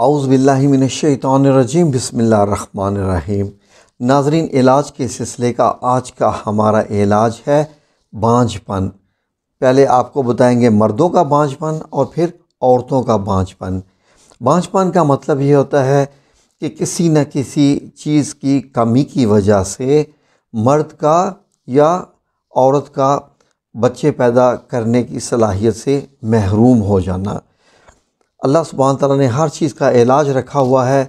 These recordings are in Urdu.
اعوذ باللہ من الشیطان الرجیم، بسم اللہ الرحمن الرحیم۔ ناظرین، علاج کے سلسلے کا آج کا ہمارا علاج ہے بانجھ پن۔ پہلے آپ کو بتائیں گے مردوں کا بانجھ پن اور پھر عورتوں کا بانجھ پن۔ بانجھ پن کا مطلب یہ ہوتا ہے کہ کسی نہ کسی چیز کی کمی کی وجہ سے مرد کا یا عورت کا بچے پیدا کرنے کی صلاحیت سے محروم ہو جانا۔ اللہ سبحانہ تعالیٰ نے ہر چیز کا علاج رکھا ہوا ہے،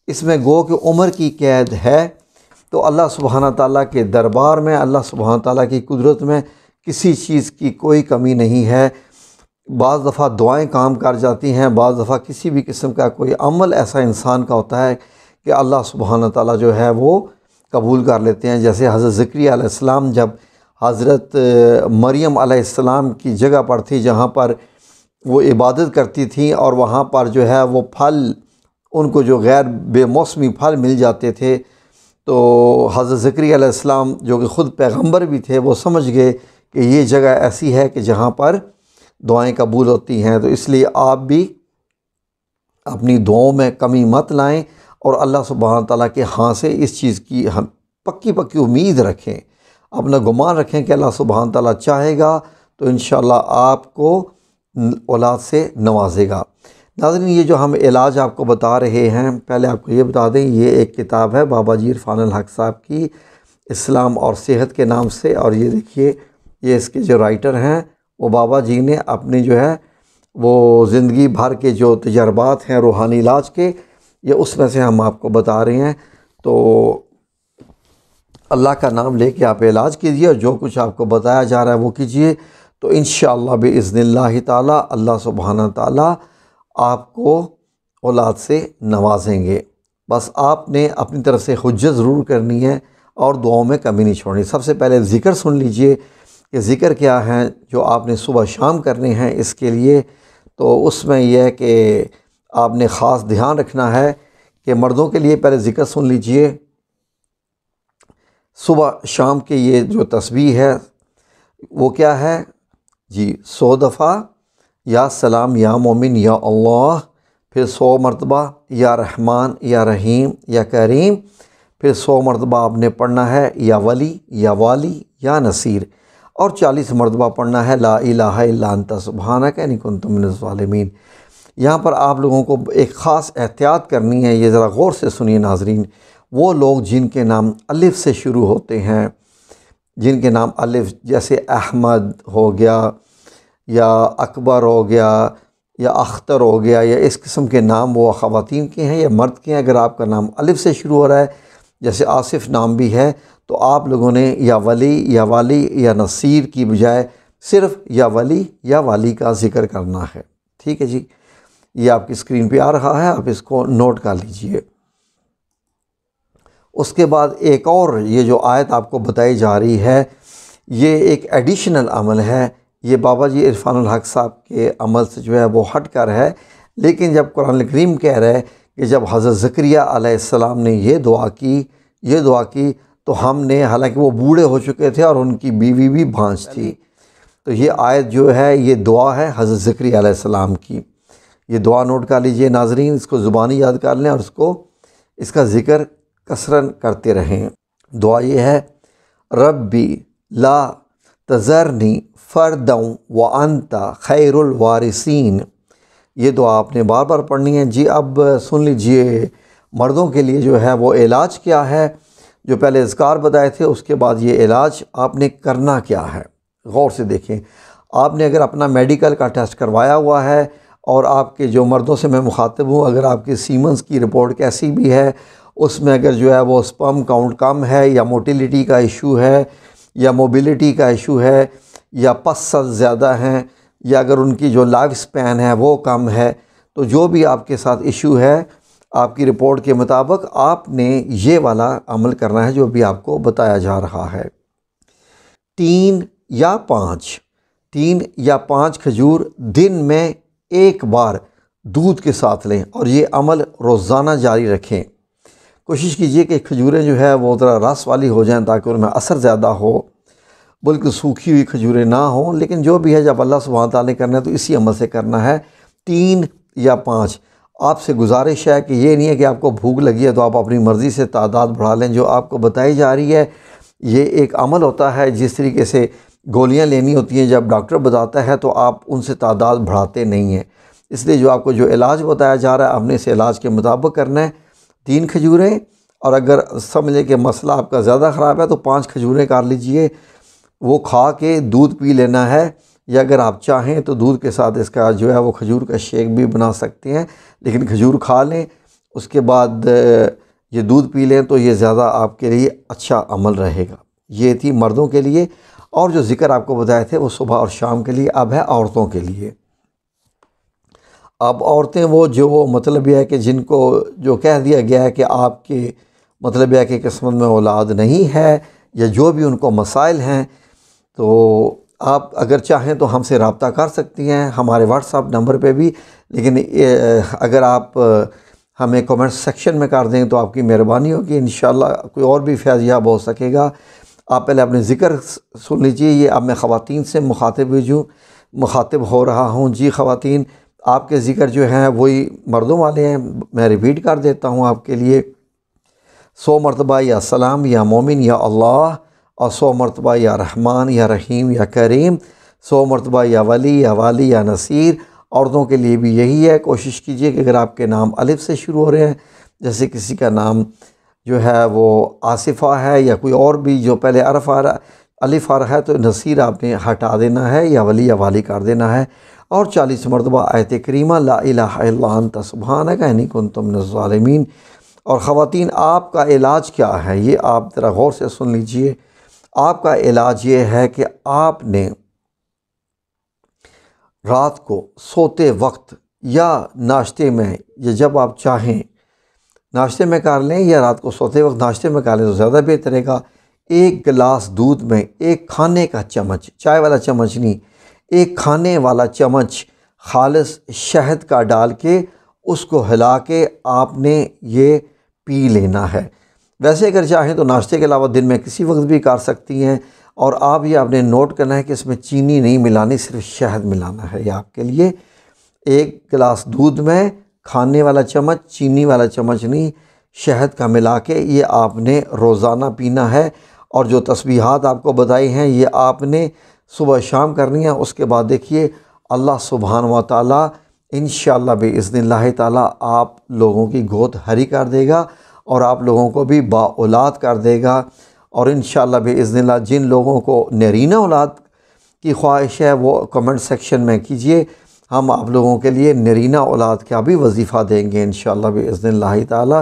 اس میں گو کہ عمر کی قید ہے، تو اللہ سبحانہ تعالیٰ کے دربار میں، اللہ سبحانہ تعالیٰ کی قدرت میں کسی چیز کی کوئی کمی نہیں ہے۔ بعض دفعہ دعائیں کام کر جاتی ہیں، بعض دفعہ کسی بھی قسم کا کوئی عمل ایسا انسان کا ہوتا ہے کہ اللہ سبحانہ تعالیٰ جو ہے وہ قبول کر لیتے ہیں۔ جیسے حضرت زکریا علیہ السلام جب حضرت مریم علیہ السلام کی جگہ پر تھی جہاں پر وہ عبادت کرتی تھیں، اور وہاں پر جو ہے وہ پھل ان کو جو غیر بے موسمی پھل مل جاتے تھے، تو حضرت زکریا علیہ السلام جو کہ خود پیغمبر بھی تھے، وہ سمجھ گئے کہ یہ جگہ ایسی ہے کہ جہاں پر دعائیں قبول ہوتی ہیں۔ تو اس لیے آپ بھی اپنی دعاؤں میں کمی مت لائیں اور اللہ سبحانہ تعالیٰ کے ہاں سے اس چیز کی ہم پکی امید رکھیں، اپنا گمان رکھیں کہ اللہ سبحانہ تعالیٰ چاہے گا تو انشاءاللہ آپ کو اولاد سے نوازے گا۔ ناظرین، یہ جو ہم علاج آپ کو بتا رہے ہیں، پہلے آپ کو یہ بتا دیں، یہ ایک کتاب ہے بابا جی عرفان الحق صاحب کی، اسلام اور صحت کے نام سے، اور یہ دیکھیے یہ اس کے جو رائٹر ہیں وہ بابا جی نے اپنی جو ہے وہ زندگی بھر کے جو تجربات ہیں روحانی علاج کے، یہ اس میں سے ہم آپ کو بتا رہے ہیں۔ تو اللہ کا نام لے کے آپ علاج کیجیے اور جو کچھ آپ کو بتایا جا رہا ہے وہ کیجیے، تو انشاءاللہ باذن اللہ تعالیٰ اللہ سبحانہ تعالیٰ آپ کو اولاد سے نوازیں گے۔ بس آپ نے اپنی طرف سے حجت ضرور کرنی ہے اور دعاؤں میں کمی نہیں چھوڑنی۔ سب سے پہلے ذکر سن لیجئے کہ ذکر کیا ہے جو آپ نے صبح شام کرنے ہیں اس کے لیے۔ تو اس میں یہ ہے کہ آپ نے خاص دھیان رکھنا ہے کہ مردوں کے لیے پہلے ذکر سن لیجئے، صبح شام کے یہ جو تسبیح ہے وہ کیا ہے جی، 100 دفعہ یا سلام یا مومن یا اللہ، پھر 100 مرتبہ یا رحمان یا رحیم یا کریم، پھر 100 مرتبہ آپ نے پڑھنا ہے یا ولی یا والی یا نصیر، اور 40 مرتبہ پڑھنا ہے لا الہ الا انت سبحانک انی کنت من الظالمین۔ یہاں پر آپ لوگوں کو ایک خاص احتیاط کرنی ہے، یہ ذرا غور سے سنیے ناظرین۔ وہ لوگ جن کے نام الف سے شروع ہوتے ہیں، جن کے نام الف، جیسے احمد ہو گیا یا اکبر ہو گیا یا اختر ہو گیا، یا اس قسم کے نام وہ خواتین کے ہیں یا مرد کے ہیں، اگر آپ کا نام الف سے شروع ہو رہا ہے، جیسے آصف نام بھی ہے، تو آپ لوگوں نے یا ولی یا والی یا نصیر کی بجائے صرف یا ولی یا والی کا ذکر کرنا ہے۔ ٹھیک ہے جی، یہ آپ کی اسکرین پہ آ رہا ہے، آپ اس کو نوٹ کر لیجئے۔ اس کے بعد ایک اور یہ جو آیت آپ کو بتائی جا رہی ہے، یہ ایک ایڈیشنل عمل ہے، یہ بابا جی عرفان الحق صاحب کے عمل سے جو ہے وہ ہٹ کر ہے، لیکن جب قرآن کریم کہہ رہے کہ جب حضرت زکریا علیہ السلام نے یہ دعا کی تو ہم نے، حالانکہ وہ بوڑھے ہو چکے تھے اور ان کی بیوی بھی بھانج تھی، تو یہ آیت جو ہے یہ دعا ہے حضرت زکریا علیہ السلام کی۔ یہ دعا نوٹ کر لیجئے ناظرین، اس کو زبانی یاد کر لیں اور اس کا ذکر کثرت کرتے رہیں۔ دعا یہ ہے، ربی لا تذرنی فرداً وانت خیر الوارثین۔ یہ دعا آپ نے بار بار پڑھنی ہے جی۔ اب سن لیجئے مردوں کے لیے جو ہے وہ علاج کیا ہے، جو پہلے اذکار بتائے تھے، اس کے بعد یہ علاج آپ نے کرنا کیا ہے۔ غور سے دیکھیں، آپ نے اگر اپنا میڈیکل کا ٹیسٹ کروایا ہوا ہے، اور آپ کے جو مردوں سے میں مخاطب ہوں، اگر آپ کی سیمنز کی رپورٹ کیسی بھی ہے، اس میں اگر جو ہے وہ سپرم کاؤنٹ کم ہے، یا موٹیلیٹی کا ایشو ہے، یا موبیلٹی کا ایشو ہے، یا پس زیادہ ہیں، یا اگر ان کی جو لائف سپین ہے وہ کم ہے، تو جو بھی آپ کے ساتھ ایشو ہے، آپ کی رپورٹ کے مطابق آپ نے یہ والا عمل کرنا ہے جو بھی آپ کو بتایا جا رہا ہے۔ 3 یا 5 کھجور دن میں ایک بار دودھ کے ساتھ لیں، اور یہ عمل روزانہ جاری رکھیں۔ کوشش کیجئے کہ کھجوریں جو ہے وہ ذرا رس والی ہو جائیں تاکہ ان میں اثر زیادہ ہو، بلکہ سوکھی ہوئی کھجوریں نہ ہوں، لیکن جو بھی ہے جب اللہ سبحانہ تعالیٰ نے کرنا ہے تو اسی عمل سے کرنا ہے۔ 3 یا 5، آپ سے گزارش ہے کہ یہ نہیں ہے کہ آپ کو بھوک لگی ہے تو آپ اپنی مرضی سے تعداد بڑھا لیں۔ جو آپ کو بتائی جا رہی ہے یہ ایک عمل ہوتا ہے، جس طریقے سے گولیاں لینی ہوتی ہیں جب ڈاکٹر بتاتا ہے تو آپ ان سے تعداد بڑھاتے نہیں ہیں۔ اس لیے جو آپ کو جو علاج بتایا جا رہا ہے آپ نے اس علاج کے مطابق کرنا ہے۔ 3 کھجوریں، اور اگر سمجھیں کہ مسئلہ آپ کا زیادہ خراب ہے تو 5 کھجوریں کر لیجئے، وہ کھا کے دودھ پی لینا ہے، یا اگر آپ چاہیں تو دودھ کے ساتھ اس کا جو ہے وہ کھجور کا شیک بھی بنا سکتے ہیں، لیکن کھجور کھا لیں اس کے بعد یہ دودھ پی لیں تو یہ زیادہ آپ کے لیے اچھا عمل رہے گا۔ یہ تھی مردوں کے لیے، اور جو ذکر آپ کو بتائے تھے وہ صبح اور شام کے لیے، اب ہے عورتوں کے لیے۔ اب عورتیں وہ جو مطلب یہ ہے کہ جن کو جو کہہ دیا گیا ہے کہ آپ کے مطلب یہ ہے کہ قسمت میں اولاد نہیں ہے، یا جو بھی ان کو مسائل ہیں، تو آپ اگر چاہیں تو ہم سے رابطہ کر سکتی ہیں ہمارے واٹس ایپ نمبر پہ بھی، لیکن اگر آپ ہمیں کمنٹ سیکشن میں کر دیں تو آپ کی مہربانی ہوگی، انشاءاللہ کوئی اور بھی فیض یاب ہو سکے گا۔ آپ پہلے اپنے ذکر سن لیجئے۔ یہ اب میں خواتین سے مخاطب ہو رہا ہوں۔ جی خواتین، آپ کے ذکر جو ہیں وہی مردوں والے ہیں، میں ریپیٹ کر دیتا ہوں آپ کے لیے۔ 100 مرتبہ یا سلام یا مومن یا اللہ، اور 100 مرتبہ یا رحمان یا رحیم یا کریم، 100 مرتبہ یا ولی یا والی یا نصیر۔ عورتوں کے لیے بھی یہی ہے، کوشش کیجئے کہ اگر آپ کے نام الف سے شروع ہو رہے ہیں، جیسے کسی کا نام جو ہے وہ آصفہ ہے یا کوئی اور بھی جو پہلے الف آ رہا ہے، تو نصیر آپ نے ہٹا دینا ہے یا ولی یا والی کر دینا ہے، اور 40 مرتبہ آیت کریمہ لا الہ الا انت سبحانک انی کنت من الظالمین۔ اور خواتین، آپ کا علاج کیا ہے یہ آپ ذرا غور سے سن لیجئے۔ آپ کا علاج یہ ہے کہ آپ نے رات کو سوتے وقت یا ناشتے میں، یا جب آپ چاہیں ناشتے میں کر لیں یا رات کو سوتے وقت ناشتے میں کر لیں تو زیادہ بہتر رہے گا، 1 گلاس دودھ میں 1 کھانے کا چمچ، چائے والا چمچ نہیں، 1 کھانے والا چمچ خالص شہد کا ڈال کے اس کو ہلا کے آپ نے یہ پی لینا ہے۔ ویسے اگر چاہیں تو ناشتے کے علاوہ دن میں کسی وقت بھی کر سکتی ہیں، اور آپ نے نوٹ کرنا ہے کہ اس میں چینی نہیں ملانی، صرف شہد ملانا ہے۔ یہ آپ کے لیے 1 گلاس دودھ میں کھانے والا چمچ، چینی والا چمچ نہیں، شہد کا ملا کے یہ آپ نے روزانہ پینا ہے۔ اور جو تسبیحات آپ کو بتائی ہیں یہ آپ نے صبح شام کرنی ہے۔ اس کے بعد دیکھیے اللہ سبحانہ و تعالیٰ انشاءاللہ باذن اللہ تعالیٰ آپ لوگوں کی گود ہری کر دے گا، اور آپ لوگوں کو بھی با اولاد کر دے گا۔ اور انشاءاللہ باذن اللہ جن لوگوں کو نرینہ اولاد کی خواہش ہے وہ کمنٹ سیکشن میں کیجئے، ہم آپ لوگوں کے لیے نرینہ اولاد کا بھی وظیفہ دیں گے انشاءاللہ باذن اللہ تعالیٰ،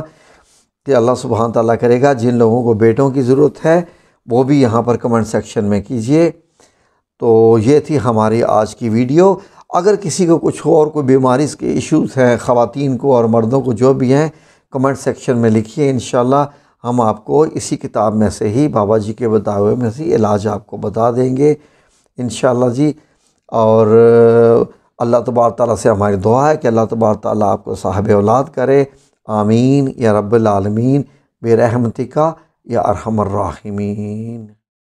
کہ اللہ سبحانہ تعالیٰ کرے گا۔ جن لوگوں کو بیٹوں کی ضرورت ہے وہ بھی یہاں پر کمنٹ سیکشن میں کیجئے۔ تو یہ تھی ہماری آج کی ویڈیو۔ اگر کسی کو کچھ اور کوئی بیماری کے ایشوز ہیں، خواتین کو اور مردوں کو جو بھی ہیں، کمنٹ سیکشن میں لکھیے، انشاءاللہ ہم آپ کو اسی کتاب میں سے ہی، بابا جی کے بتائے ہوئے میں سے علاج آپ کو بتا دیں گے انشاءاللہ جی۔ اور اللہ تبارک تعالیٰ سے ہماری دعا ہے کہ اللہ تبارک تعالیٰ آپ کو صاحب اولاد کرے، آمین یا رب العالمین، برحمتک یا ارحم الراحمین۔